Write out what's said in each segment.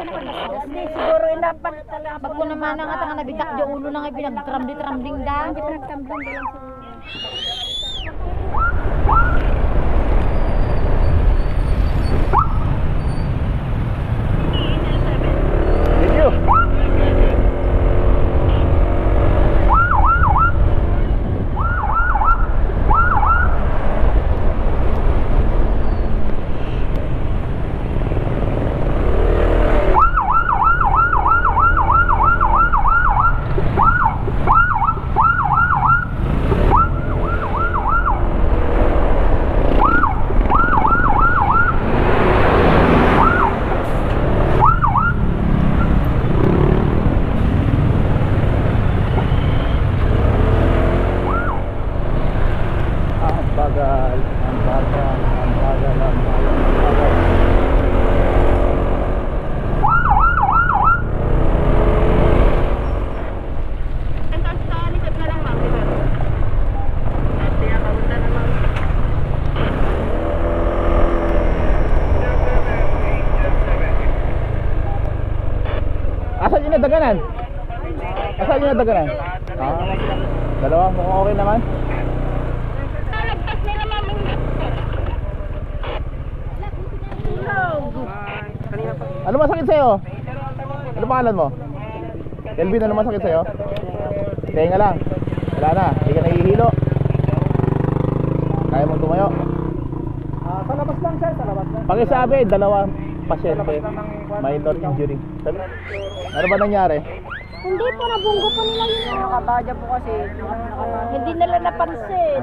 Hindi, siguro inapan talaga. Pag ko naman nga nga nabitak di ulo na nga pinag-tramdi-tramding da. Hindi pinagtambang lang siguro. Asan yung nadaganan? Asan yung nadaganan? Dalawa, mukhang okay naman. Nalagtas nila maming. Ano masakit sa'yo? Ano pangalan mo? Kelvin, ano masakit sa'yo? Tenga lang. Wala na, hindi ka nahihilo. Kaya mong tumayo? Sa labas lang sir, sa labas lang. Pakisabi, dalawang pasyente, minor injury. Sabi, ano ba nangyari? Hindi po, nabunggo po nila yun. Nakabadya po kasi. Hindi nila napansin.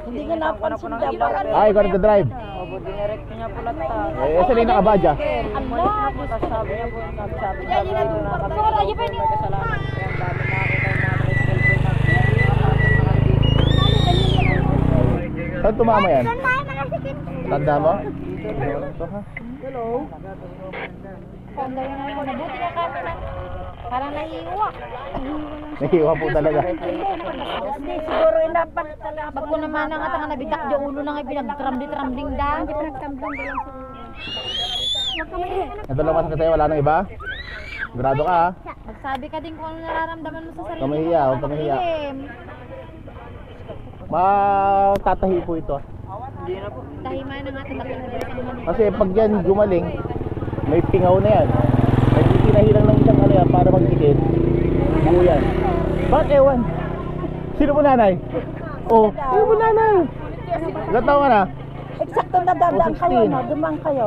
Hindi nila napansin dapat. Ay, ikaw nagdadrive. Opo, dinirect niya po lahat. Eh, saan yung nakabadya? Allah, Tapos sabi niya po, sabi niya Yan, yun ang pagkakala. Yan pa may kasalanan. Kaya ang dami na Saan tumama yan? Tanda mo? Ito ha? Kung gawin na mo, nabuti na kami na. Parang nahihiwa. Nahiwa po talaga. Hindi, siguro inapan talaga. Pag ko naman nga nga nabitak di ulo na nga pinag-tramdi-tramding da. Hindi pinagtambang lang siguro. Ito lang masakit sa'yo, wala nang iba? Grado ka ha? Magsabi ka din kung ano nararamdaman mo sa sarili. Kamahiya, huwag kamahiya. Tatahi po ito. Tahima na nga tinakot. Kasi pag yan gumaling, may pingaw na yan. May pinahilang ng isang ano yan para magtikit. Buo yan. Bakit ewan? Sino mo nanay? Oh, sino mo nanay? Ilan taon ka na? Eksakto na dadaan kayo, no? Dumang kayo.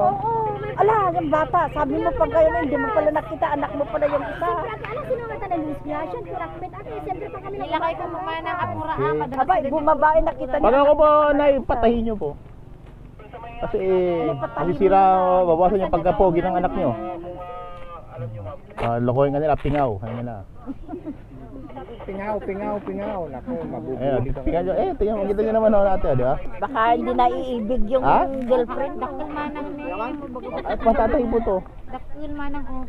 Ala, yung bata, sabi mo pag kayo na, hindi mo pala nakita, anak mo pala yung isa. Alam sino nga tayo Luis Blasio, kurakbet ate, siyempre pa kami Nilakay ko mukha ng apura ka. Abay, bumabae nakita Pag niya. ako po, nay, patahin nyo po. Kasi masisira, babawasan yung pagkapogi ng anak nyo. Lokohin ka nila, pingaw. Ano nila? Pingaw. Naku, Ayan, pingaw nyo. Tingnan mo, kita nyo naman ako natin, di ba? Baka hindi naiibig yung Ha? girlfriend. Dakil manang ni. At matatahi po to. Dakil manang o.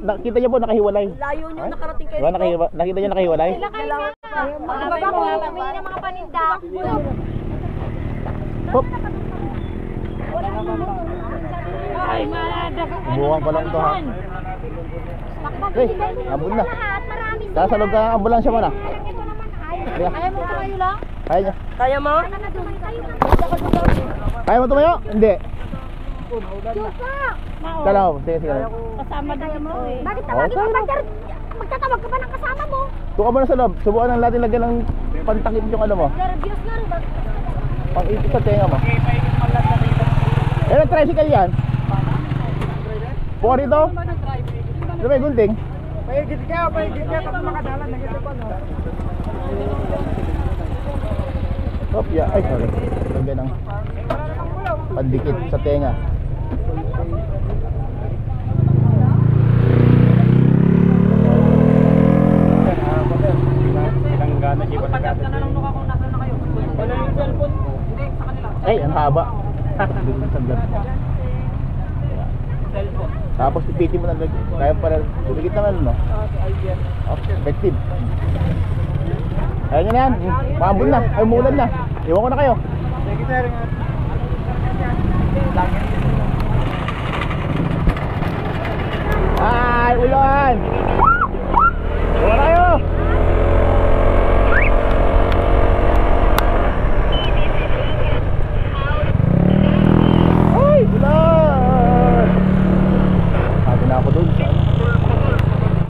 Nakita nyo po, nakahiwalay. Layo nyo nakarating kayo. Diba, nakita nyo nakahiwalay? Lakay nga. Mababa ko kami ng mga paninda. Hop! Ay, malada. Buwan pa lang to ha. Abot na. Sasalog ka ng ambulansya mo na. Kaya mo tumayo lang? Kaya niya. Kaya mo? Kaya mo tumayo? Hindi. Dalaw, sige. Kasama din mo eh. Bakit tawagin mo ba? Magtatawag ka ba ng kasama mo? Tuka mo na sa loob. Subukan ng natin lagyan ng pantakip yung ano mo. Nervyos na rin ba? Pang ipit sa tenga mo. Eh, tricycle yan. Buka rito. Ano may gunting? Paigit ka pag makadalan, nagito pa no. Hop, yeah. Ay, sorry. Lagyan ng pandikit sa tenga. Ay, ang haba. Tapos pipiti mo na kaya para dumikit naman no. Okay, effective. Ayun nyo na yan. Maambon na. Ay, umulan na. Iwan ko na kayo. Uloan!